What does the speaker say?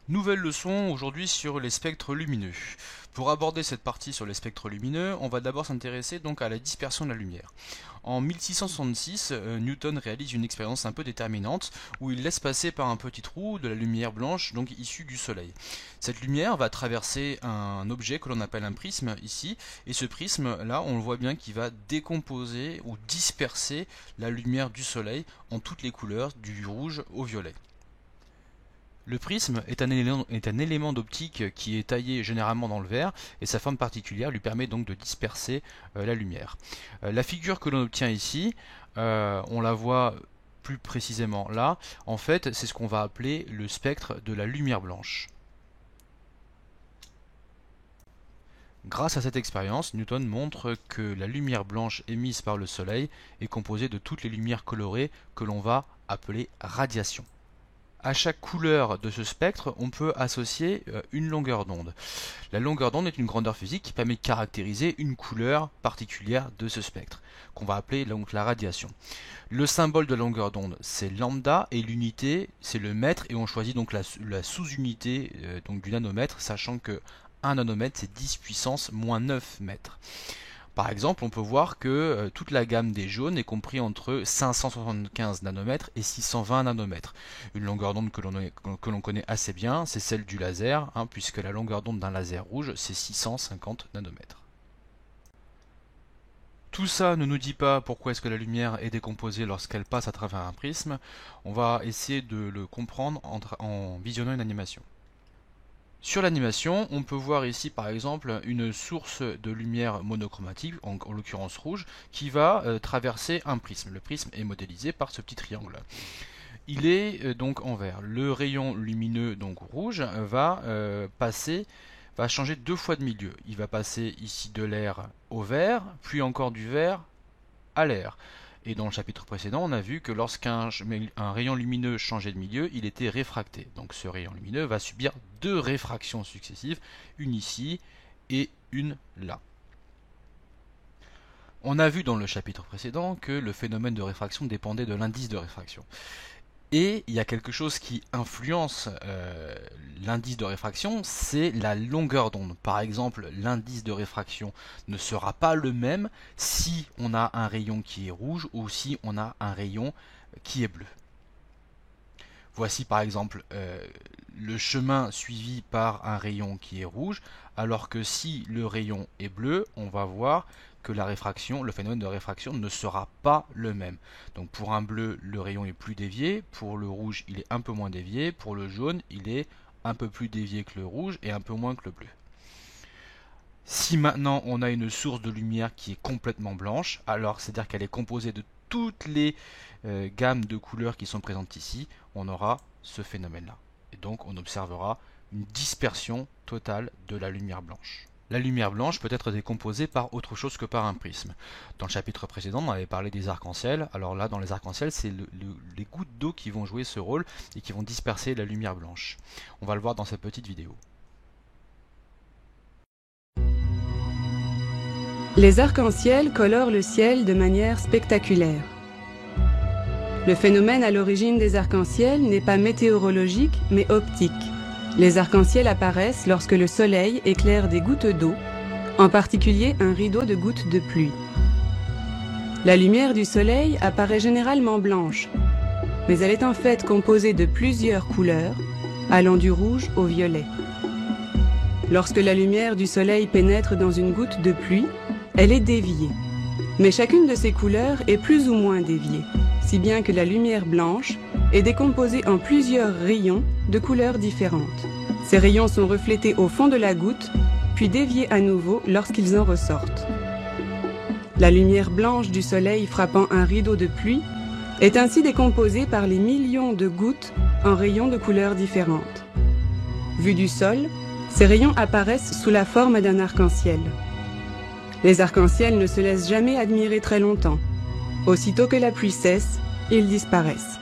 Nouvelle leçon aujourd'hui sur les spectres lumineux. Pour aborder cette partie sur les spectres lumineux, on va d'abord s'intéresser donc à la dispersion de la lumière. En 1666, Newton réalise une expérience un peu déterminante où il laisse passer par un petit trou de la lumière blanche donc issue du soleil. Cette lumière va traverser un objet que l'on appelle un prisme ici, et ce prisme là on le voit bien qui va décomposer ou disperser la lumière du soleil en toutes les couleurs du rouge au violet. Le prisme est un élément d'optique qui est taillé généralement dans le verre et sa forme particulière lui permet donc de disperser la lumière. La figure que l'on obtient ici, on la voit plus précisément là, en fait c'est ce qu'on va appeler le spectre de la lumière blanche. Grâce à cette expérience, Newton montre que la lumière blanche émise par le soleil est composée de toutes les lumières colorées que l'on va appeler radiation. À chaque couleur de ce spectre, on peut associer une longueur d'onde. La longueur d'onde est une grandeur physique qui permet de caractériser une couleur particulière de ce spectre, qu'on va appeler donc la radiation. Le symbole de la longueur d'onde, c'est lambda, et l'unité, c'est le mètre, et on choisit donc la sous-unité donc du nanomètre, sachant que 1 nanomètre, c'est 10 puissance moins 9 mètres. Par exemple, on peut voir que toute la gamme des jaunes est comprise entre 575 nanomètres et 620 nanomètres. Une longueur d'onde que l'on connaît assez bien, c'est celle du laser, puisque la longueur d'onde d'un laser rouge, c'est 650 nanomètres. Tout ça ne nous dit pas pourquoi est-ce que la lumière est décomposée lorsqu'elle passe à travers un prisme. On va essayer de le comprendre en visionnant une animation. Sur l'animation, on peut voir ici par exemple une source de lumière monochromatique, en l'occurrence rouge, qui va traverser un prisme. Le prisme est modélisé par ce petit triangle. Il est donc en vert. Le rayon lumineux donc rouge va changer deux fois de milieu. Il va passer ici de l'air au vert, puis encore du vert à l'air. Et dans le chapitre précédent, on a vu que lorsqu'un rayon lumineux changeait de milieu, il était réfracté. Donc ce rayon lumineux va subir deux réfractions successives, une ici et une là. On a vu dans le chapitre précédent que le phénomène de réfraction dépendait de l'indice de réfraction. Et il y a quelque chose qui influence l'indice de réfraction, c'est la longueur d'onde. Par exemple, l'indice de réfraction ne sera pas le même si on a un rayon qui est rouge ou si on a un rayon qui est bleu. Voici par exemple le chemin suivi par un rayon qui est rouge, alors que si le rayon est bleu, on va voir que la réfraction, le phénomène de réfraction ne sera pas le même. Donc pour un bleu, le rayon est plus dévié, pour le rouge, il est un peu moins dévié, pour le jaune, il est un peu plus dévié que le rouge et un peu moins que le bleu. Si maintenant on a une source de lumière qui est complètement blanche, alors c'est-à-dire qu'elle est composée de toutes les gammes de couleurs qui sont présentes ici, on aura ce phénomène-là. Et donc on observera une dispersion totale de la lumière blanche. La lumière blanche peut être décomposée par autre chose que par un prisme. Dans le chapitre précédent, on avait parlé des arcs-en-ciel. Alors là, dans les arcs-en-ciel, c'est les gouttes d'eau qui vont jouer ce rôle et qui vont disperser la lumière blanche. On va le voir dans cette petite vidéo. Les arcs-en-ciel colorent le ciel de manière spectaculaire. Le phénomène à l'origine des arcs-en-ciel n'est pas météorologique, mais optique. Les arcs-en-ciel apparaissent lorsque le soleil éclaire des gouttes d'eau, en particulier un rideau de gouttes de pluie. La lumière du soleil apparaît généralement blanche, mais elle est en fait composée de plusieurs couleurs, allant du rouge au violet. Lorsque la lumière du soleil pénètre dans une goutte de pluie, elle est déviée. Mais chacune de ces couleurs est plus ou moins déviée, si bien que la lumière blanche est décomposée en plusieurs rayons de couleurs différentes. Ces rayons sont reflétés au fond de la goutte, puis déviés à nouveau lorsqu'ils en ressortent. La lumière blanche du soleil frappant un rideau de pluie est ainsi décomposée par les millions de gouttes en rayons de couleurs différentes. Vus du sol, ces rayons apparaissent sous la forme d'un arc-en-ciel. Les arcs-en-ciel ne se laissent jamais admirer très longtemps. Aussitôt que la pluie cesse, ils disparaissent.